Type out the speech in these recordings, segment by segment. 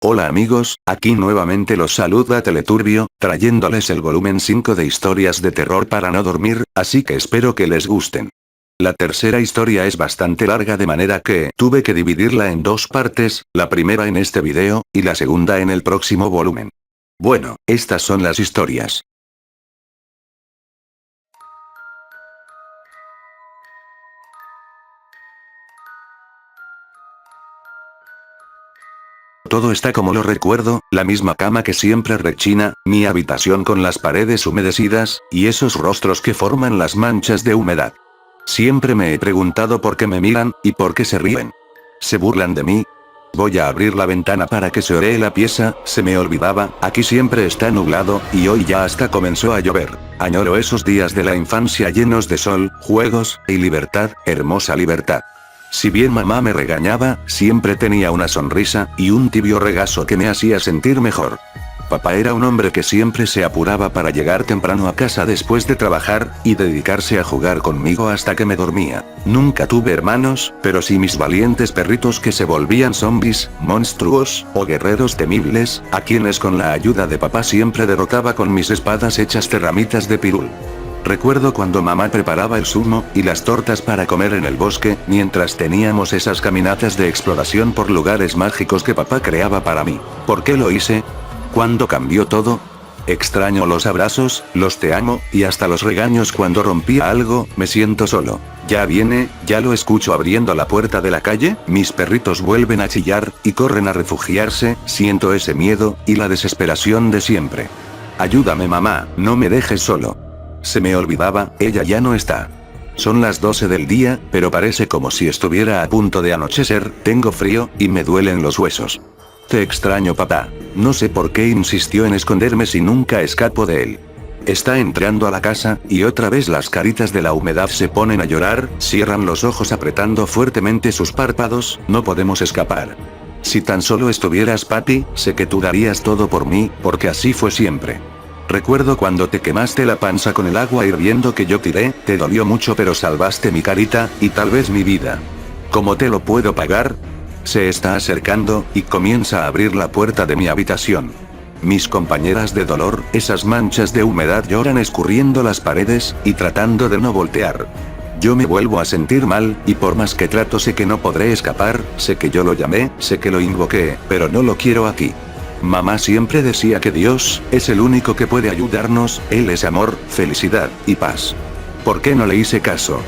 Hola amigos, aquí nuevamente los saluda Teleturbio, trayéndoles el volumen 5 de historias de terror para no dormir, así que espero que les gusten. La tercera historia es bastante larga de manera que tuve que dividirla en dos partes, la primera en este video, y la segunda en el próximo volumen. Bueno, estas son las historias. Todo está como lo recuerdo, la misma cama que siempre rechina, mi habitación con las paredes humedecidas, y esos rostros que forman las manchas de humedad. Siempre me he preguntado por qué me miran, y por qué se ríen. ¿Se burlan de mí? Voy a abrir la ventana para que se oree la pieza, se me olvidaba, aquí siempre está nublado, y hoy ya hasta comenzó a llover. Añoro esos días de la infancia llenos de sol, juegos, y libertad, hermosa libertad. Si bien mamá me regañaba, siempre tenía una sonrisa, y un tibio regazo que me hacía sentir mejor. Papá era un hombre que siempre se apuraba para llegar temprano a casa después de trabajar, y dedicarse a jugar conmigo hasta que me dormía. Nunca tuve hermanos, pero sí mis valientes perritos que se volvían zombies, monstruos, o guerreros temibles, a quienes con la ayuda de papá siempre derrotaba con mis espadas hechas de ramitas de pirul. Recuerdo cuando mamá preparaba el zumo y las tortas para comer en el bosque, mientras teníamos esas caminatas de exploración por lugares mágicos que papá creaba para mí. ¿Por qué lo hice? ¿Cuándo cambió todo? Extraño los abrazos, los te amo, y hasta los regaños cuando rompía algo, me siento solo. Ya viene, ya lo escucho abriendo la puerta de la calle, mis perritos vuelven a chillar, y corren a refugiarse, siento ese miedo, y la desesperación de siempre. Ayúdame mamá, no me dejes solo. Se me olvidaba, ella ya no está. Son las 12 del día, pero parece como si estuviera a punto de anochecer, tengo frío, y me duelen los huesos. Te extraño papá. No sé por qué insistió en esconderme si nunca escapo de él. Está entrando a la casa, y otra vez las caritas de la humedad se ponen a llorar, cierran los ojos apretando fuertemente sus párpados, no podemos escapar. Si tan solo estuvieras papi, sé que tú darías todo por mí, porque así fue siempre. Recuerdo cuando te quemaste la panza con el agua hirviendo que yo tiré, te dolió mucho pero salvaste mi carita, y tal vez mi vida. ¿Cómo te lo puedo pagar? Se está acercando, y comienza a abrir la puerta de mi habitación. Mis compañeras de dolor, esas manchas de humedad lloran escurriendo las paredes, y tratando de no voltear. Yo me vuelvo a sentir mal, y por más que trato sé que no podré escapar, sé que yo lo llamé, sé que lo invoqué, pero no lo quiero aquí. Mamá siempre decía que Dios es el único que puede ayudarnos, Él es amor, felicidad y paz. ¿Por qué no le hice caso?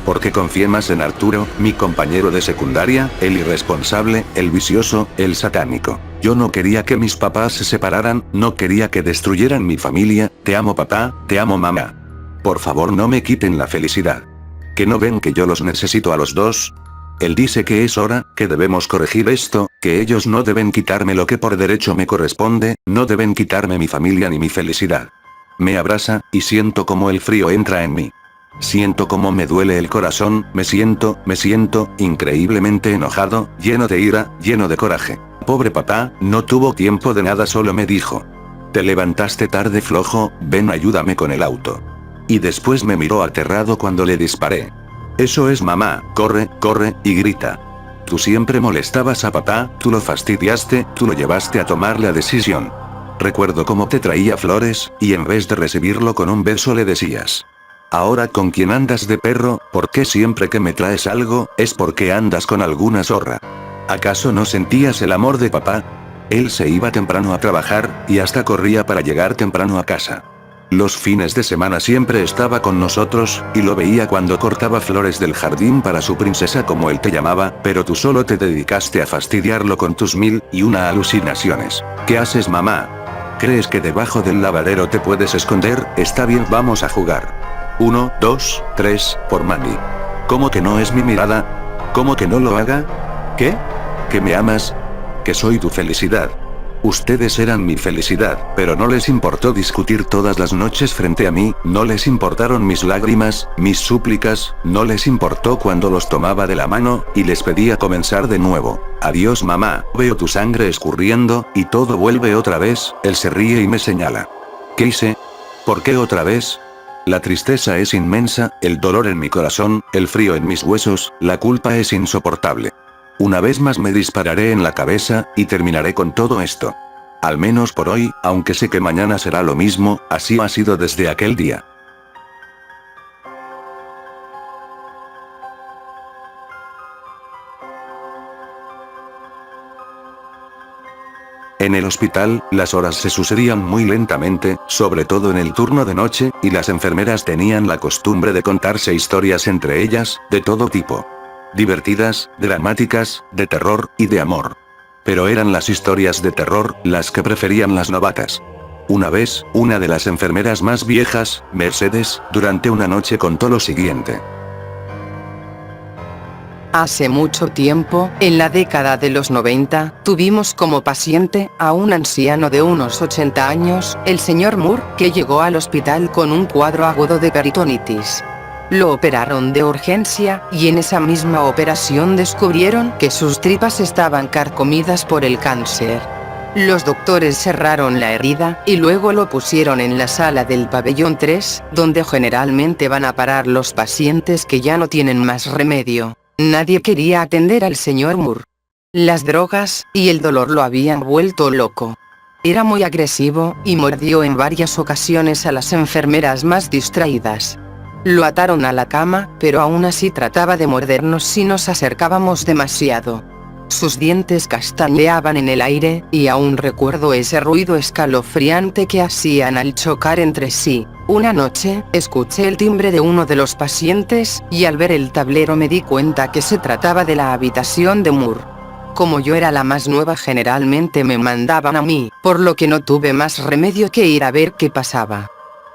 Porque confié más en Arturo, mi compañero de secundaria, el irresponsable, el vicioso, el satánico. Yo no quería que mis papás se separaran, no quería que destruyeran mi familia, te amo papá, te amo mamá. Por favor no me quiten la felicidad. ¿Que no ven que yo los necesito a los dos? Él dice que es hora, que debemos corregir esto, que ellos no deben quitarme lo que por derecho me corresponde, no deben quitarme mi familia ni mi felicidad. Me abraza, y siento como el frío entra en mí. Siento como me duele el corazón, me siento, increíblemente enojado, lleno de ira, lleno de coraje. Pobre papá, no tuvo tiempo de nada, solo me dijo. Te levantaste tarde flojo, ven ayúdame con el auto. Y después me miró aterrado cuando le disparé. Eso es mamá, corre, corre, y grita. Tú siempre molestabas a papá, tú lo fastidiaste, tú lo llevaste a tomar la decisión. Recuerdo cómo te traía flores, y en vez de recibirlo con un beso le decías. Ahora con quién andas de perro, ¿por qué siempre que me traes algo, es porque andas con alguna zorra? ¿Acaso no sentías el amor de papá? Él se iba temprano a trabajar, y hasta corría para llegar temprano a casa. Los fines de semana siempre estaba con nosotros, y lo veía cuando cortaba flores del jardín para su princesa como él te llamaba, pero tú solo te dedicaste a fastidiarlo con tus 1001 alucinaciones. ¿Qué haces mamá? ¿Crees que debajo del lavadero te puedes esconder? Está bien, vamos a jugar. 1, 2, 3, por Mandy. ¿Cómo que no es mi mirada? ¿Cómo que no lo haga? ¿Qué? ¿Que me amas? ¿Que soy tu felicidad? Ustedes eran mi felicidad, pero no les importó discutir todas las noches frente a mí, no les importaron mis lágrimas, mis súplicas, no les importó cuando los tomaba de la mano, y les pedía comenzar de nuevo. Adiós mamá, veo tu sangre escurriendo, y todo vuelve otra vez, él se ríe y me señala. ¿Qué hice? ¿Por qué otra vez? La tristeza es inmensa, el dolor en mi corazón, el frío en mis huesos, la culpa es insoportable. Una vez más me dispararé en la cabeza, y terminaré con todo esto. Al menos por hoy, aunque sé que mañana será lo mismo, así ha sido desde aquel día. En el hospital, las horas se sucedían muy lentamente, sobre todo en el turno de noche, y las enfermeras tenían la costumbre de contarse historias entre ellas, de todo tipo. Divertidas, dramáticas, de terror, y de amor. Pero eran las historias de terror, las que preferían las novatas. Una vez, una de las enfermeras más viejas, Mercedes, durante una noche contó lo siguiente. Hace mucho tiempo, en la década de los 90, tuvimos como paciente a un anciano de unos 80 años, el señor Moore, que llegó al hospital con un cuadro agudo de peritonitis. Lo operaron de urgencia, y en esa misma operación descubrieron que sus tripas estaban carcomidas por el cáncer. Los doctores cerraron la herida, y luego lo pusieron en la sala del pabellón 3, donde generalmente van a parar los pacientes que ya no tienen más remedio. Nadie quería atender al señor Moore. Las drogas y el dolor lo habían vuelto loco. Era muy agresivo, y mordió en varias ocasiones a las enfermeras más distraídas. Lo ataron a la cama, pero aún así trataba de mordernos si nos acercábamos demasiado. Sus dientes castañeaban en el aire, y aún recuerdo ese ruido escalofriante que hacían al chocar entre sí. Una noche, escuché el timbre de uno de los pacientes, y al ver el tablero me di cuenta que se trataba de la habitación de Moore. Como yo era la más nueva, generalmente me mandaban a mí, por lo que no tuve más remedio que ir a ver qué pasaba.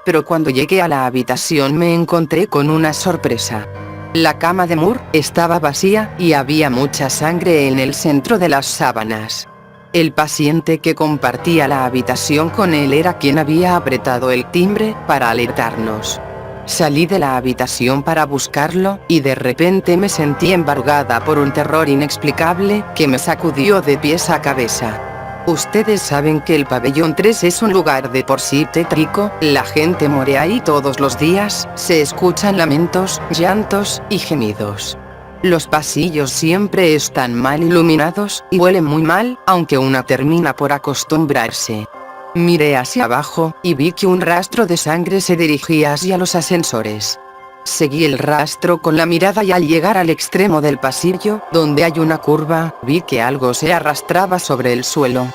Pero cuando llegué a la habitación me encontré con una sorpresa. La cama de Moore estaba vacía, y había mucha sangre en el centro de las sábanas. El paciente que compartía la habitación con él era quien había apretado el timbre para alertarnos. Salí de la habitación para buscarlo, y de repente me sentí embargada por un terror inexplicable que me sacudió de pies a cabeza. Ustedes saben que el pabellón 3 es un lugar de por sí tétrico, la gente muere ahí todos los días, se escuchan lamentos, llantos y gemidos. Los pasillos siempre están mal iluminados, y huelen muy mal, aunque una termina por acostumbrarse. Miré hacia abajo, y vi que un rastro de sangre se dirigía hacia los ascensores. Seguí el rastro con la mirada, y al llegar al extremo del pasillo, donde hay una curva, vi que algo se arrastraba sobre el suelo.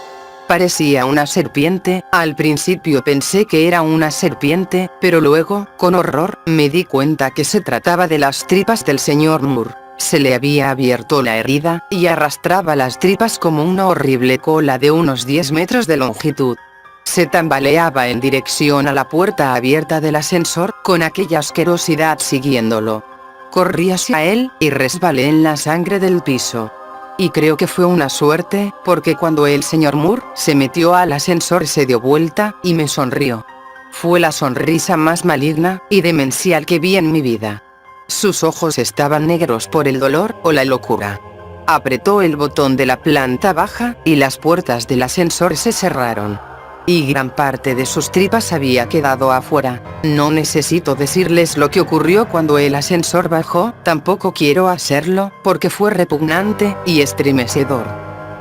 Parecía una serpiente. Al principio pensé que era una serpiente, pero luego, con horror, me di cuenta que se trataba de las tripas del señor Moore. Se le había abierto la herida, y arrastraba las tripas como una horrible cola de unos 10 metros de longitud. Se tambaleaba en dirección a la puerta abierta del ascensor, con aquella asquerosidad siguiéndolo. Corrí hacia él, y resbalé en la sangre del piso. Y creo que fue una suerte, porque cuando el señor Moore se metió al ascensor se dio vuelta, y me sonrió. Fue la sonrisa más maligna y demencial que vi en mi vida. Sus ojos estaban negros por el dolor o la locura. Apretó el botón de la planta baja, y las puertas del ascensor se cerraron. Y gran parte de sus tripas había quedado afuera. No necesito decirles lo que ocurrió cuando el ascensor bajó, tampoco quiero hacerlo, porque fue repugnante y estremecedor.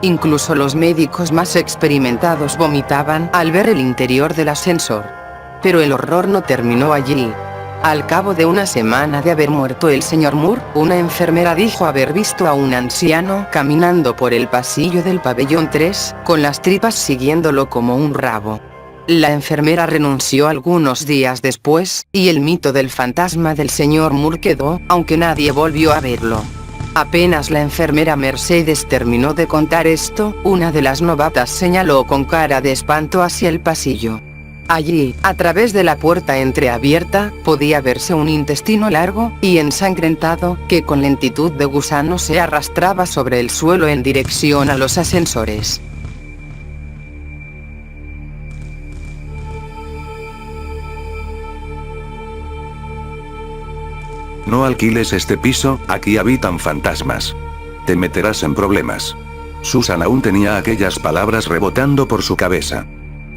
Incluso los médicos más experimentados vomitaban al ver el interior del ascensor. Pero el horror no terminó allí. Al cabo de una semana de haber muerto el señor Moore, una enfermera dijo haber visto a un anciano caminando por el pasillo del pabellón 3, con las tripas siguiéndolo como un rabo. La enfermera renunció algunos días después, y el mito del fantasma del señor Moore quedó, aunque nadie volvió a verlo. Apenas la enfermera Mercedes terminó de contar esto, una de las novatas señaló con cara de espanto hacia el pasillo. Allí, a través de la puerta entreabierta, podía verse un intestino largo y ensangrentado, que con lentitud de gusano se arrastraba sobre el suelo en dirección a los ascensores. No alquiles este piso, aquí habitan fantasmas. Te meterás en problemas. Susan aún tenía aquellas palabras rebotando por su cabeza.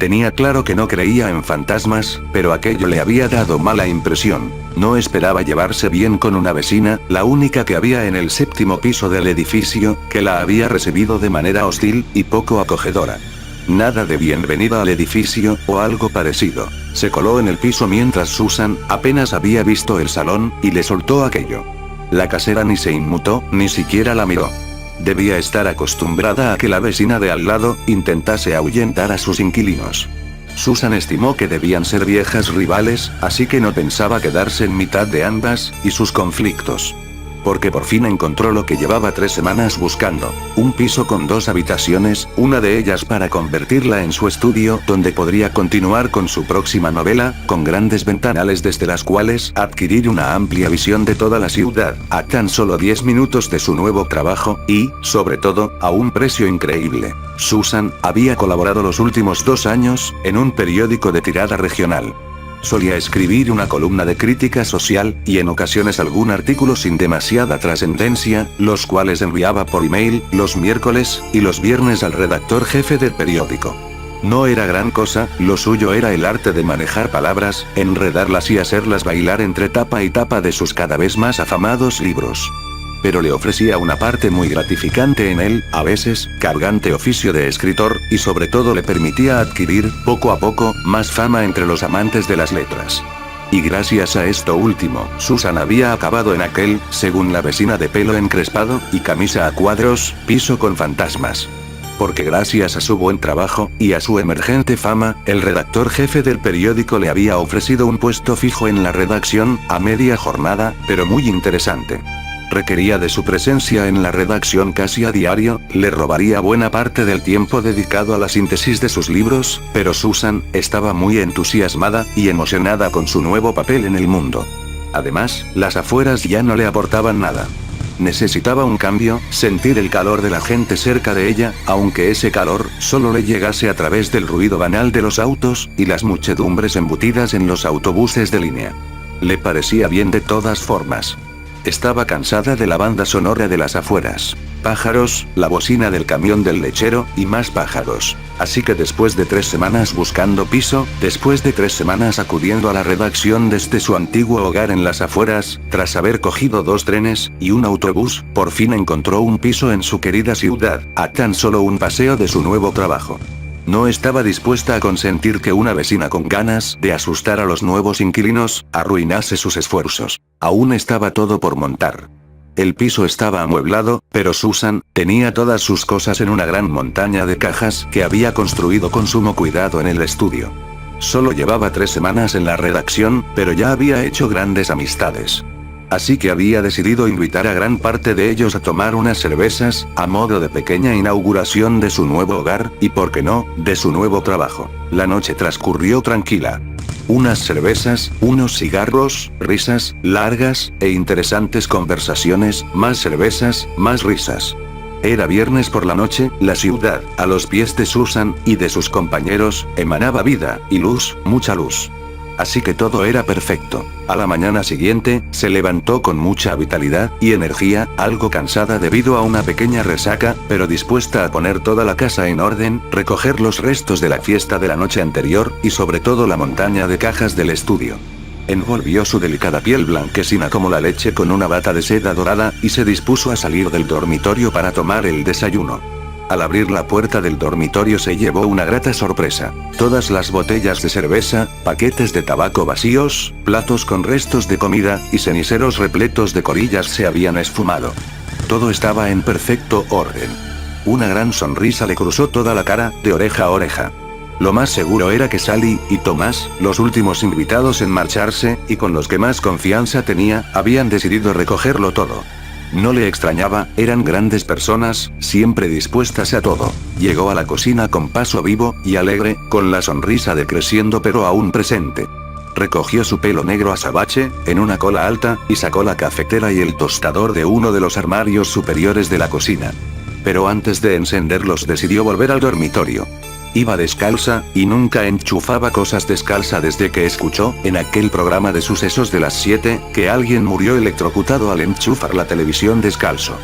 Tenía claro que no creía en fantasmas, pero aquello le había dado mala impresión. No esperaba llevarse bien con una vecina, la única que había en el 7º piso del edificio, que la había recibido de manera hostil y poco acogedora. Nada de bienvenida al edificio, o algo parecido. Se coló en el piso mientras Susan apenas había visto el salón, y le soltó aquello. La casera ni se inmutó, ni siquiera la miró. Debía estar acostumbrada a que la vecina de al lado intentase ahuyentar a sus inquilinos. Susan estimó que debían ser viejas rivales, así que no pensaba quedarse en mitad de ambas y sus conflictos. Porque por fin encontró lo que llevaba 3 semanas buscando: un piso con 2 habitaciones, una de ellas para convertirla en su estudio donde podría continuar con su próxima novela, con grandes ventanales desde las cuales adquirir una amplia visión de toda la ciudad, a tan solo 10 minutos de su nuevo trabajo, y, sobre todo, a un precio increíble. Susan había colaborado los últimos 2 años en un periódico de tirada regional. Solía escribir una columna de crítica social, y en ocasiones algún artículo sin demasiada trascendencia, los cuales enviaba por email, los miércoles y los viernes al redactor jefe del periódico. No era gran cosa, lo suyo era el arte de manejar palabras, enredarlas y hacerlas bailar entre tapa y tapa de sus cada vez más afamados libros. Pero le ofrecía una parte muy gratificante en el, a veces, cargante oficio de escritor, y sobre todo le permitía adquirir, poco a poco, más fama entre los amantes de las letras. Y gracias a esto último, Susan había acabado en aquel, según la vecina de pelo encrespado, y camisa a cuadros, piso con fantasmas. Porque gracias a su buen trabajo, y a su emergente fama, el redactor jefe del periódico le había ofrecido un puesto fijo en la redacción, a media jornada, pero muy interesante. Requería de su presencia en la redacción casi a diario, le robaría buena parte del tiempo dedicado a la síntesis de sus libros, pero Susan estaba muy entusiasmada y emocionada con su nuevo papel en el mundo. Además, las afueras ya no le aportaban nada. Necesitaba un cambio, sentir el calor de la gente cerca de ella, aunque ese calor solo le llegase a través del ruido banal de los autos y las muchedumbres embutidas en los autobuses de línea. Le parecía bien de todas formas. Estaba cansada de la banda sonora de las afueras. Pájaros, la bocina del camión del lechero, y más pájaros. Así que después de 3 semanas buscando piso, después de 3 semanas acudiendo a la redacción desde su antiguo hogar en las afueras, tras haber cogido 2 trenes y un autobús, por fin encontró un piso en su querida ciudad, a tan solo un paseo de su nuevo trabajo. No estaba dispuesta a consentir que una vecina con ganas de asustar a los nuevos inquilinos arruinase sus esfuerzos. Aún estaba todo por montar. El piso estaba amueblado, pero Susan tenía todas sus cosas en una gran montaña de cajas que había construido con sumo cuidado en el estudio. Solo llevaba 3 semanas en la redacción, pero ya había hecho grandes amistades. Así que había decidido invitar a gran parte de ellos a tomar unas cervezas, a modo de pequeña inauguración de su nuevo hogar, y por qué no, de su nuevo trabajo. La noche transcurrió tranquila. Unas cervezas, unos cigarros, risas, largas e interesantes conversaciones, más cervezas, más risas. Era viernes por la noche, la ciudad, a los pies de Susan y de sus compañeros, emanaba vida, y luz, mucha luz. Así que todo era perfecto. A la mañana siguiente, se levantó con mucha vitalidad y energía, algo cansada debido a una pequeña resaca, pero dispuesta a poner toda la casa en orden, recoger los restos de la fiesta de la noche anterior, y sobre todo la montaña de cajas del estudio. Envolvió su delicada piel blanquecina como la leche con una bata de seda dorada, y se dispuso a salir del dormitorio para tomar el desayuno. Al abrir la puerta del dormitorio se llevó una grata sorpresa. Todas las botellas de cerveza, paquetes de tabaco vacíos, platos con restos de comida, y ceniceros repletos de colillas se habían esfumado. Todo estaba en perfecto orden. Una gran sonrisa le cruzó toda la cara, de oreja a oreja. Lo más seguro era que Sally y Tomás, los últimos invitados en marcharse, y con los que más confianza tenía, habían decidido recogerlo todo. No le extrañaba, eran grandes personas, siempre dispuestas a todo. Llegó a la cocina con paso vivo y alegre, con la sonrisa decreciendo pero aún presente. Recogió su pelo negro azabache, en una cola alta, y sacó la cafetera y el tostador de uno de los armarios superiores de la cocina. Pero antes de encenderlos decidió volver al dormitorio. Iba descalza, y nunca enchufaba cosas descalza desde que escuchó, en aquel programa de sucesos de las 7, que alguien murió electrocutado al enchufar la televisión descalzo.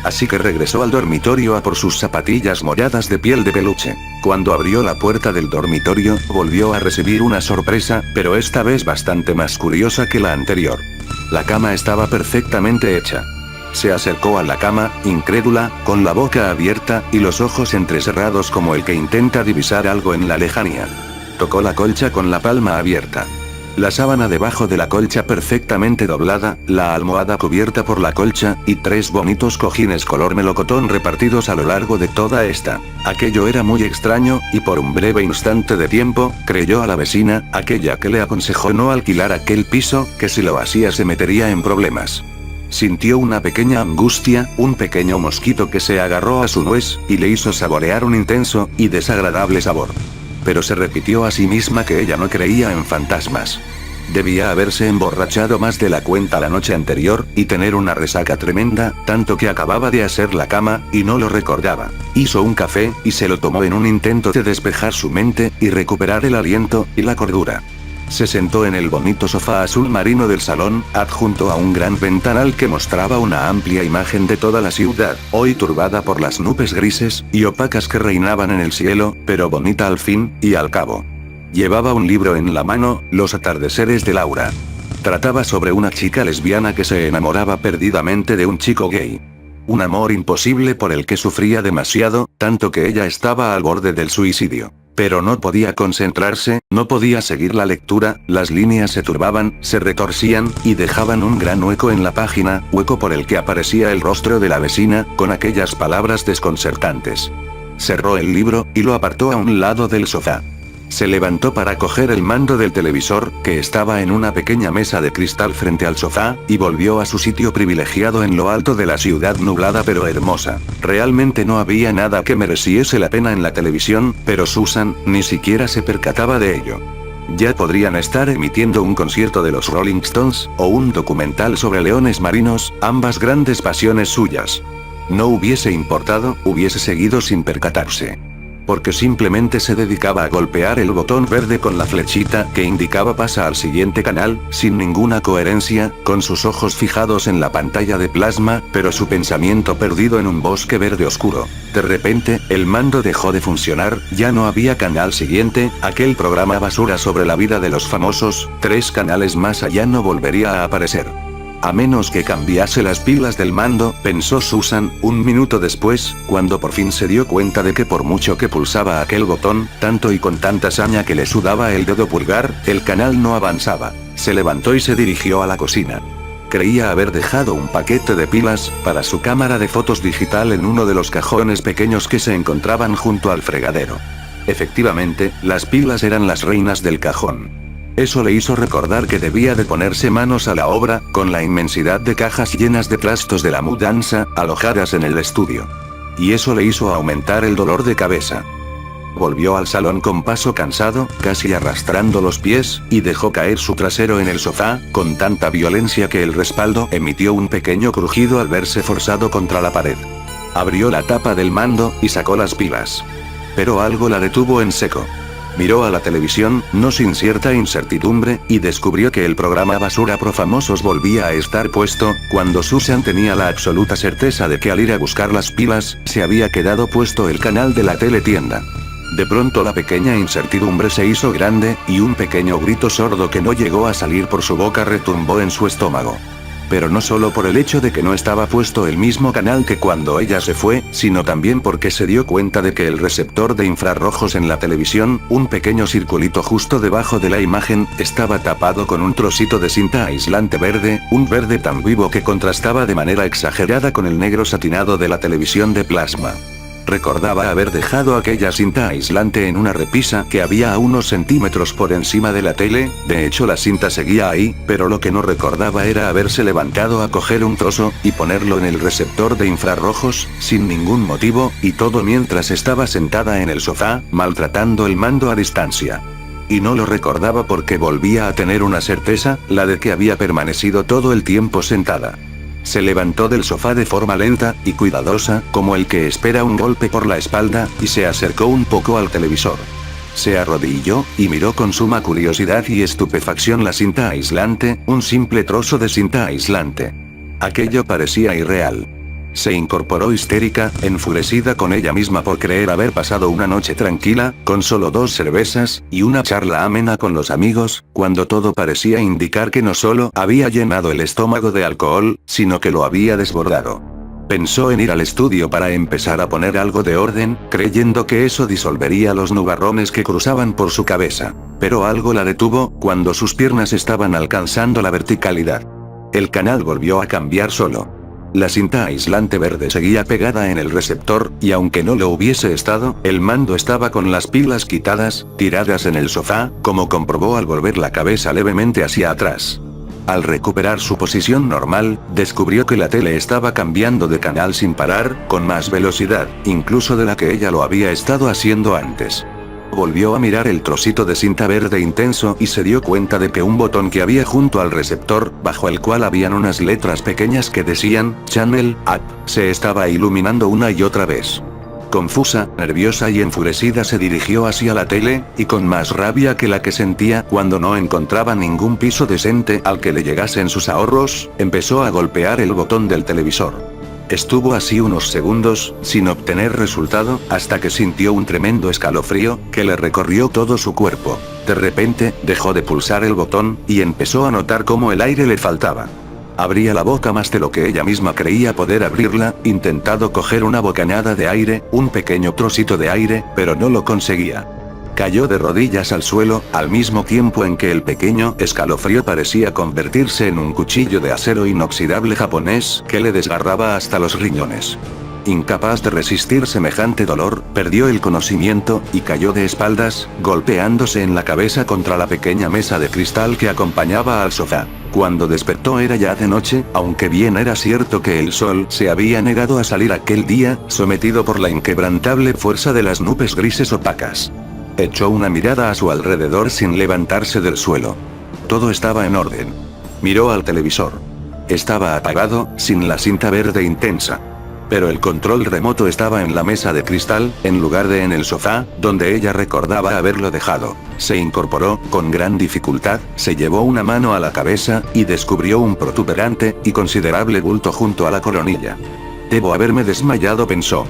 así que regresó al dormitorio a por sus zapatillas moradas de piel de peluche. Cuando abrió la puerta del dormitorio, volvió a recibir una sorpresa, pero esta vez bastante más curiosa que la anterior. La cama estaba perfectamente hecha. Se acercó a la cama, incrédula, con la boca abierta, y los ojos entrecerrados como el que intenta divisar algo en la lejanía. Tocó la colcha con la palma abierta. La sábana debajo de la colcha perfectamente doblada, la almohada cubierta por la colcha, y 3 bonitos cojines color melocotón repartidos a lo largo de toda esta. Aquello era muy extraño, y por un breve instante de tiempo, creyó a la vecina, aquella que le aconsejó no alquilar aquel piso, que si lo hacía se metería en problemas. Sintió una pequeña angustia, un pequeño mosquito que se agarró a su nuez, y le hizo saborear un intenso y desagradable sabor. Pero se repitió a sí misma que ella no creía en fantasmas. Debía haberse emborrachado más de la cuenta la noche anterior, y tener una resaca tremenda, tanto que acababa de hacer la cama, y no lo recordaba. Hizo un café, y se lo tomó en un intento de despejar su mente, y recuperar el aliento, y la cordura. Se sentó en el bonito sofá azul marino del salón, adjunto a un gran ventanal que mostraba una amplia imagen de toda la ciudad, hoy turbada por las nubes grises y opacas que reinaban en el cielo, pero bonita al fin y al cabo. Llevaba un libro en la mano, Los atardeceres de Laura. Trataba sobre una chica lesbiana que se enamoraba perdidamente de un chico gay. Un amor imposible por el que sufría demasiado, tanto que ella estaba al borde del suicidio. Pero no podía concentrarse, no podía seguir la lectura, las líneas se turbaban, se retorcían, y dejaban un gran hueco en la página, hueco por el que aparecía el rostro de la vecina, con aquellas palabras desconcertantes. Cerró el libro, y lo apartó a un lado del sofá. Se levantó para coger el mando del televisor, que estaba en una pequeña mesa de cristal frente al sofá, y volvió a su sitio privilegiado en lo alto de la ciudad nublada pero hermosa. Realmente no había nada que mereciese la pena en la televisión, pero Susan ni siquiera se percataba de ello. Ya podrían estar emitiendo un concierto de los Rolling Stones, o un documental sobre leones marinos, ambas grandes pasiones suyas. No hubiese importado, hubiese seguido sin percatarse. Porque simplemente se dedicaba a golpear el botón verde con la flechita que indicaba pasa al siguiente canal, sin ninguna coherencia, con sus ojos fijados en la pantalla de plasma, pero su pensamiento perdido en un bosque verde oscuro. De repente, el mando dejó de funcionar, ya no había canal siguiente, aquel programa basura sobre la vida de los famosos, 3 canales más allá no volvería a aparecer. A menos que cambiase las pilas del mando, pensó Susan, un minuto después, cuando por fin se dio cuenta de que por mucho que pulsaba aquel botón, tanto y con tanta saña que le sudaba el dedo pulgar, el canal no avanzaba. Se levantó y se dirigió a la cocina. Creía haber dejado un paquete de pilas, para su cámara de fotos digital en uno de los cajones pequeños que se encontraban junto al fregadero. Efectivamente, las pilas eran las reinas del cajón. Eso le hizo recordar que debía de ponerse manos a la obra, con la inmensidad de cajas llenas de trastos de la mudanza, alojadas en el estudio. Y eso le hizo aumentar el dolor de cabeza. Volvió al salón con paso cansado, casi arrastrando los pies, y dejó caer su trasero en el sofá, con tanta violencia que el respaldo emitió un pequeño crujido al verse forzado contra la pared. Abrió la tapa del mando, y sacó las pilas. Pero algo la detuvo en seco. Miró a la televisión, no sin cierta incertidumbre, y descubrió que el programa Basura Pro Famosos volvía a estar puesto, cuando Susan tenía la absoluta certeza de que al ir a buscar las pilas, se había quedado puesto el canal de la teletienda. De pronto la pequeña incertidumbre se hizo grande, y un pequeño grito sordo que no llegó a salir por su boca retumbó en su estómago. Pero no solo por el hecho de que no estaba puesto el mismo canal que cuando ella se fue, sino también porque se dio cuenta de que el receptor de infrarrojos en la televisión, un pequeño circulito justo debajo de la imagen, estaba tapado con un trocito de cinta aislante verde, un verde tan vivo que contrastaba de manera exagerada con el negro satinado de la televisión de plasma. Recordaba haber dejado aquella cinta aislante en una repisa que había a unos centímetros por encima de la tele, de hecho la cinta seguía ahí, pero lo que no recordaba era haberse levantado a coger un trozo, y ponerlo en el receptor de infrarrojos, sin ningún motivo, y todo mientras estaba sentada en el sofá, maltratando el mando a distancia. Y no lo recordaba porque volvía a tener una certeza, la de que había permanecido todo el tiempo sentada. Se levantó del sofá de forma lenta y cuidadosa, como el que espera un golpe por la espalda, y se acercó un poco al televisor. Se arrodilló, y miró con suma curiosidad y estupefacción la cinta aislante, un simple trozo de cinta aislante. Aquello parecía irreal. Se incorporó histérica, enfurecida con ella misma por creer haber pasado una noche tranquila, con solo 2 cervezas, y una charla amena con los amigos, cuando todo parecía indicar que no solo había llenado el estómago de alcohol, sino que lo había desbordado. Pensó en ir al estudio para empezar a poner algo de orden, creyendo que eso disolvería los nubarrones que cruzaban por su cabeza. Pero algo la detuvo, cuando sus piernas estaban alcanzando la verticalidad. El canal volvió a cambiar solo. La cinta aislante verde seguía pegada en el receptor, y aunque no lo hubiese estado, el mando estaba con las pilas quitadas, tiradas en el sofá, como comprobó al volver la cabeza levemente hacia atrás. Al recuperar su posición normal, descubrió que la tele estaba cambiando de canal sin parar, con más velocidad, incluso de la que ella lo había estado haciendo antes. Volvió a mirar el trocito de cinta verde intenso y se dio cuenta de que un botón que había junto al receptor, bajo el cual habían unas letras pequeñas que decían, Channel, Up, se estaba iluminando una y otra vez. Confusa, nerviosa y enfurecida se dirigió hacia la tele, y con más rabia que la que sentía cuando no encontraba ningún piso decente al que le llegasen sus ahorros, empezó a golpear el botón del televisor. Estuvo así unos segundos, sin obtener resultado, hasta que sintió un tremendo escalofrío, que le recorrió todo su cuerpo. De repente, dejó de pulsar el botón, y empezó a notar cómo el aire le faltaba. Abría la boca más de lo que ella misma creía poder abrirla, intentando coger una bocanada de aire, un pequeño trocito de aire, pero no lo conseguía. Cayó de rodillas al suelo, al mismo tiempo en que el pequeño escalofrío parecía convertirse en un cuchillo de acero inoxidable japonés que le desgarraba hasta los riñones. Incapaz de resistir semejante dolor, perdió el conocimiento, y cayó de espaldas, golpeándose en la cabeza contra la pequeña mesa de cristal que acompañaba al sofá. Cuando despertó era ya de noche, aunque bien era cierto que el sol se había negado a salir aquel día, sometido por la inquebrantable fuerza de las nubes grises opacas. Echó una mirada a su alrededor sin levantarse del suelo. Todo estaba en orden. Miró al televisor. Estaba apagado, sin la cinta verde intensa. Pero el control remoto estaba en la mesa de cristal, en lugar de en el sofá, donde ella recordaba haberlo dejado. Se incorporó, con gran dificultad, se llevó una mano a la cabeza, y descubrió un protuberante y considerable bulto junto a la coronilla. Debo haberme desmayado, pensó.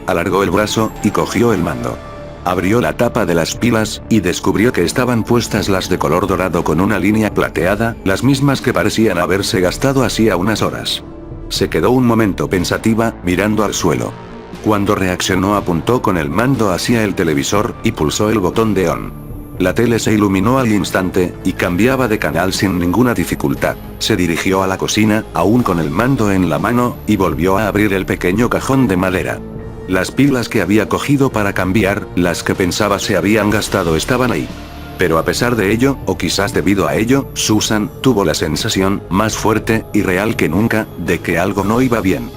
Alargó el brazo, y cogió el mando. Abrió la tapa de las pilas, y descubrió que estaban puestas las de color dorado con una línea plateada, las mismas que parecían haberse gastado hacía unas horas. Se quedó un momento pensativa, mirando al suelo. Cuando reaccionó apuntó con el mando hacia el televisor, y pulsó el botón de on. La tele se iluminó al instante, y cambiaba de canal sin ninguna dificultad. Se dirigió a la cocina, aún con el mando en la mano, y volvió a abrir el pequeño cajón de madera. Las pilas que había cogido para cambiar, las que pensaba se habían gastado, estaban ahí. Pero a pesar de ello, o quizás debido a ello, Susan tuvo la sensación, más fuerte y real que nunca, de que algo no iba bien.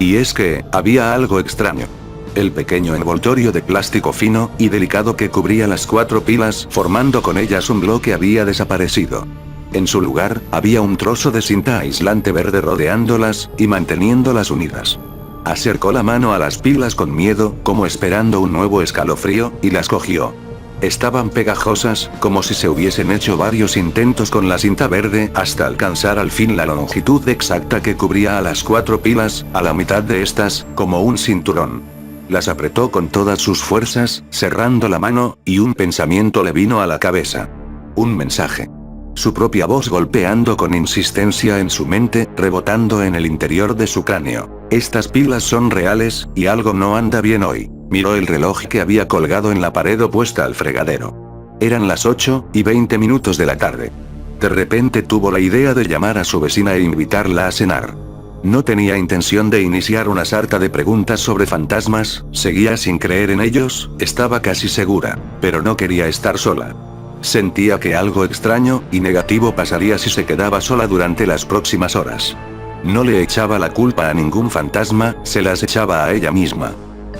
Y es que, había algo extraño. El pequeño envoltorio de plástico fino y delicado que cubría las 4 pilas, formando con ellas un bloque, había desaparecido. En su lugar, había un trozo de cinta aislante verde rodeándolas, y manteniéndolas unidas. Acercó la mano a las pilas con miedo, como esperando un nuevo escalofrío, y las cogió. Estaban pegajosas, como si se hubiesen hecho varios intentos con la cinta verde, hasta alcanzar al fin la longitud exacta que cubría a las 4 pilas, a la mitad de estas, como un cinturón. Las apretó con todas sus fuerzas, cerrando la mano, y un pensamiento le vino a la cabeza. Un mensaje. Su propia voz golpeando con insistencia en su mente, rebotando en el interior de su cráneo. Estas pilas son reales, y algo no anda bien hoy. Miró el reloj que había colgado en la pared opuesta al fregadero. Eran las 8:20 de la tarde. De repente tuvo la idea de llamar a su vecina e invitarla a cenar. No tenía intención de iniciar una sarta de preguntas sobre fantasmas, seguía sin creer en ellos, estaba casi segura, pero no quería estar sola. Sentía que algo extraño y negativo pasaría si se quedaba sola durante las próximas horas. No le echaba la culpa a ningún fantasma, se las echaba a ella misma.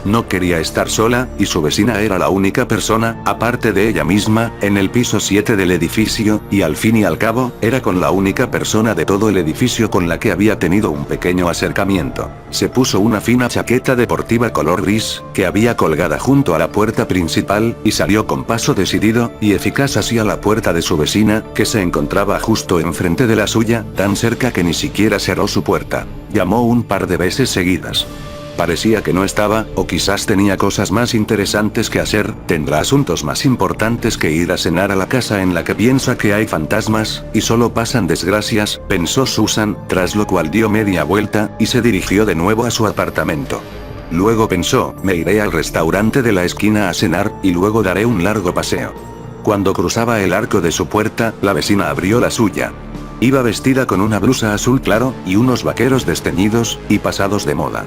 No quería estar sola, y su vecina era la única persona, aparte de ella misma, en el piso 7 del edificio, y al fin y al cabo, era con la única persona de todo el edificio con la que había tenido un pequeño acercamiento. Se puso una fina chaqueta deportiva color gris, que había colgada junto a la puerta principal, y salió con paso decidido y eficaz hacia la puerta de su vecina, que se encontraba justo enfrente de la suya, tan cerca que ni siquiera cerró su puerta. Llamó un par de veces seguidas. Parecía que no estaba, o quizás tenía cosas más interesantes que hacer, tendrá asuntos más importantes que ir a cenar a la casa en la que piensa que hay fantasmas, y solo pasan desgracias, pensó Susan, tras lo cual dio media vuelta, y se dirigió de nuevo a su apartamento. Luego pensó, me iré al restaurante de la esquina a cenar, y luego daré un largo paseo. Cuando cruzaba el arco de su puerta, la vecina abrió la suya. Iba vestida con una blusa azul claro, y unos vaqueros desteñidos, y pasados de moda.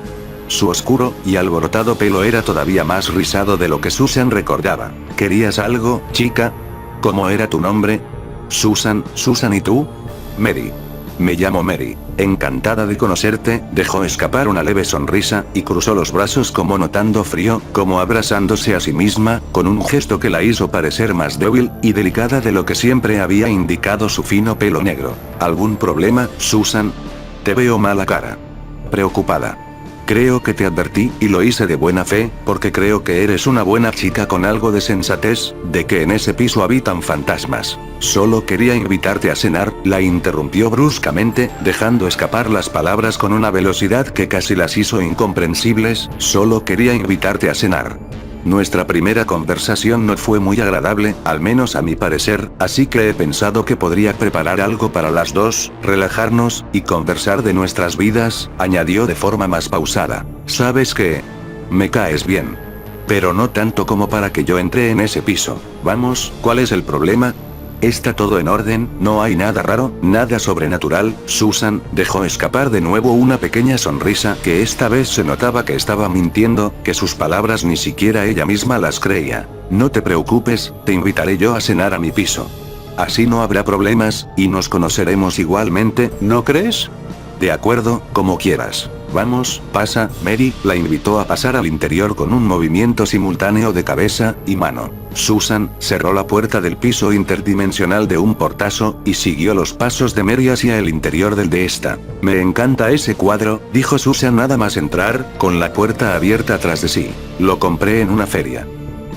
Su oscuro y alborotado pelo era todavía más rizado de lo que Susan recordaba. ¿Querías algo, chica? ¿Cómo era tu nombre? Susan, ¿y tú? Mary. Me llamo Mary. Encantada de conocerte, dejó escapar una leve sonrisa, y cruzó los brazos como notando frío, como abrazándose a sí misma, con un gesto que la hizo parecer más débil y delicada de lo que siempre había indicado su fino pelo negro. ¿Algún problema, Susan? Te veo mala cara. Preocupada. Creo que te advertí, y lo hice de buena fe, porque creo que eres una buena chica con algo de sensatez, de que en ese piso habitan fantasmas. Solo quería invitarte a cenar, la interrumpió bruscamente, dejando escapar las palabras con una velocidad que casi las hizo incomprensibles, solo quería invitarte a cenar. Nuestra primera conversación no fue muy agradable, al menos a mi parecer, así que he pensado que podría preparar algo para las dos, relajarnos, y conversar de nuestras vidas, añadió de forma más pausada. ¿Sabes qué? Me caes bien. Pero no tanto como para que yo entre en ese piso. Vamos, ¿cuál es el problema? Está todo en orden, no hay nada raro, nada sobrenatural. Susan dejó escapar de nuevo una pequeña sonrisa que esta vez se notaba que estaba mintiendo, que sus palabras ni siquiera ella misma las creía. No te preocupes, te invitaré yo a cenar a mi piso. Así no habrá problemas, y nos conoceremos igualmente, ¿no crees? De acuerdo, como quieras. Vamos, pasa, Mary, la invitó a pasar al interior con un movimiento simultáneo de cabeza y mano. Susan cerró la puerta del piso interdimensional de un portazo, y siguió los pasos de Mary hacia el interior del de esta. Me encanta ese cuadro, dijo Susan nada más entrar, con la puerta abierta tras de sí. Lo compré en una feria.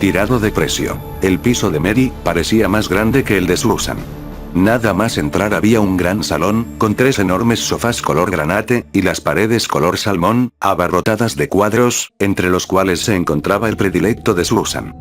Tirado de precio. El piso de Mary parecía más grande que el de Susan. Nada más entrar había un gran salón, con 3 enormes sofás color granate, y las paredes color salmón, abarrotadas de cuadros, entre los cuales se encontraba el predilecto de Susan.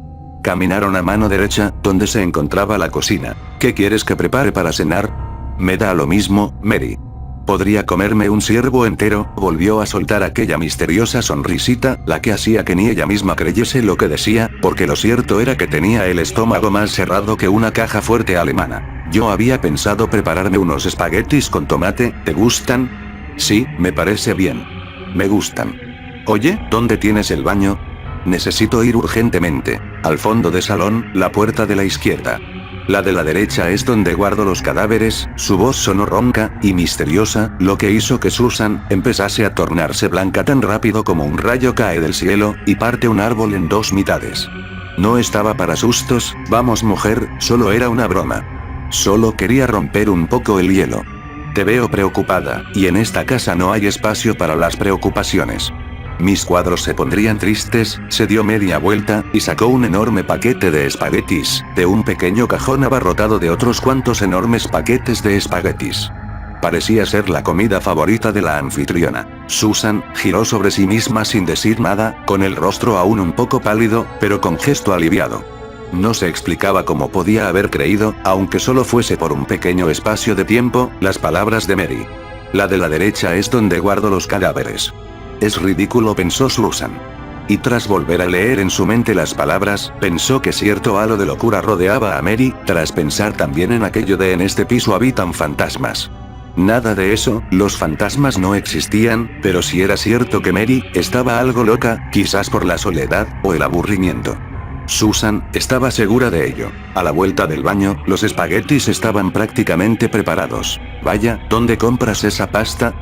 Caminaron a mano derecha, donde se encontraba la cocina. ¿Qué quieres que prepare para cenar? Me da lo mismo, Mary. Podría comerme un ciervo entero, volvió a soltar aquella misteriosa sonrisita, la que hacía que ni ella misma creyese lo que decía, porque lo cierto era que tenía el estómago más cerrado que una caja fuerte alemana. Yo había pensado prepararme unos espaguetis con tomate, ¿te gustan? Sí, me parece bien. Me gustan. Oye, ¿dónde tienes el baño? Necesito ir urgentemente. Al fondo de salón, la puerta de la izquierda. La de la derecha es donde guardo los cadáveres. Su voz sonó ronca y misteriosa, lo que hizo que Susan empezase a tornarse blanca tan rápido como un rayo cae del cielo, y parte un árbol en 2 mitades. No estaba para sustos, vamos mujer, solo era una broma. Solo quería romper un poco el hielo. Te veo preocupada, y en esta casa no hay espacio para las preocupaciones. Mis cuadros se pondrían tristes. Se dio media vuelta, y sacó un enorme paquete de espaguetis, de un pequeño cajón abarrotado de otros cuantos enormes paquetes de espaguetis. Parecía ser la comida favorita de la anfitriona. Susan giró sobre sí misma sin decir nada, con el rostro aún un poco pálido, pero con gesto aliviado. No se explicaba cómo podía haber creído, aunque solo fuese por un pequeño espacio de tiempo, las palabras de Mary. La de la derecha es donde guardo los cadáveres. Es ridículo, pensó Susan. Y tras volver a leer en su mente las palabras, pensó que cierto halo de locura rodeaba a Mary, tras pensar también en aquello de en este piso habitan fantasmas. Nada de eso, los fantasmas no existían, pero si era cierto que Mary estaba algo loca, quizás por la soledad o el aburrimiento. Susan estaba segura de ello. A la vuelta del baño, los espaguetis estaban prácticamente preparados. Vaya, ¿dónde compras esa pasta?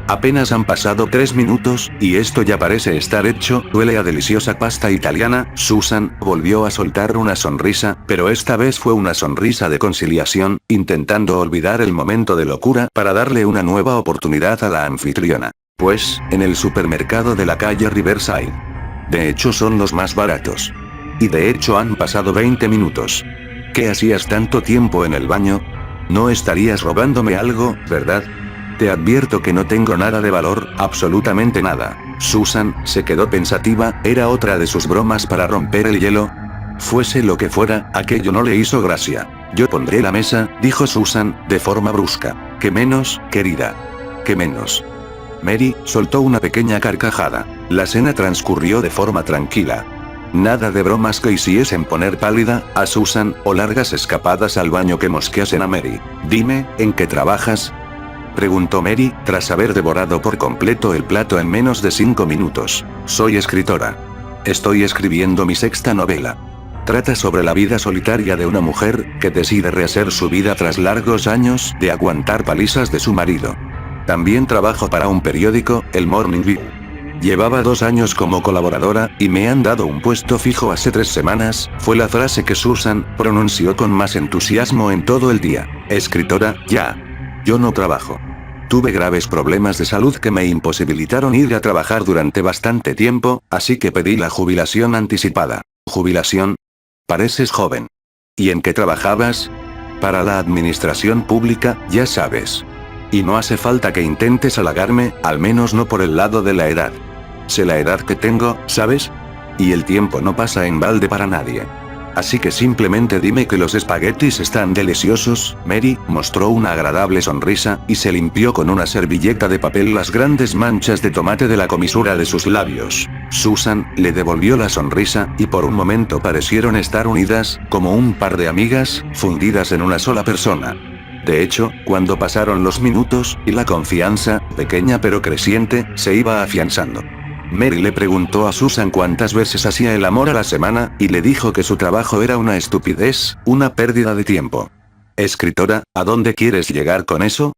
Apenas han pasado 3 minutos, y esto ya parece estar hecho. Huele a deliciosa pasta italiana. Susan volvió a soltar una sonrisa, pero esta vez fue una sonrisa de conciliación, intentando olvidar el momento de locura para darle una nueva oportunidad a la anfitriona. Pues, en el supermercado de la calle Riverside. De hecho son los más baratos. Y de hecho han pasado 20 minutos. ¿Qué hacías tanto tiempo en el baño? No estarías robándome algo, ¿verdad? Te advierto que no tengo nada de valor, absolutamente nada. Susan se quedó pensativa. ¿Era otra de sus bromas para romper el hielo? Fuese lo que fuera, aquello no le hizo gracia. Yo pondré la mesa, dijo Susan, de forma brusca. ¿Qué menos, querida? ¿Qué menos? Mary soltó una pequeña carcajada. La cena transcurrió de forma tranquila. Nada de bromas que hiciesen poner pálida a Susan, o largas escapadas al baño que mosqueasen a Mary. Dime, ¿en qué trabajas?, preguntó Mary, tras haber devorado por completo el plato en menos de 5 minutos. Soy escritora. Estoy escribiendo mi 6ª novela. Trata sobre la vida solitaria de una mujer, que decide rehacer su vida tras largos años de aguantar palizas de su marido. También trabajo para un periódico, el Morning View. Llevaba 2 años como colaboradora, y me han dado un puesto fijo hace 3 semanas, fue la frase que Susan pronunció con más entusiasmo en todo el día. Escritora, ya. Yo no trabajo. Tuve graves problemas de salud que me imposibilitaron ir a trabajar durante bastante tiempo, así que pedí la jubilación anticipada. ¿Jubilación? Pareces joven. ¿Y en qué trabajabas? Para la administración pública, ya sabes. Y no hace falta que intentes halagarme, al menos no por el lado de la edad. Sé la edad que tengo, ¿sabes? Y el tiempo no pasa en balde para nadie. Así que simplemente dime que los espaguetis están deliciosos. Mary mostró una agradable sonrisa, y se limpió con una servilleta de papel las grandes manchas de tomate de la comisura de sus labios. Susan le devolvió la sonrisa, y por un momento parecieron estar unidas, como un par de amigas, fundidas en una sola persona. De hecho, cuando pasaron los minutos, y la confianza, pequeña pero creciente, se iba afianzando. Mary le preguntó a Susan cuántas veces hacía el amor a la semana, y le dijo que su trabajo era una estupidez, una pérdida de tiempo. Escritora, ¿a dónde quieres llegar con eso?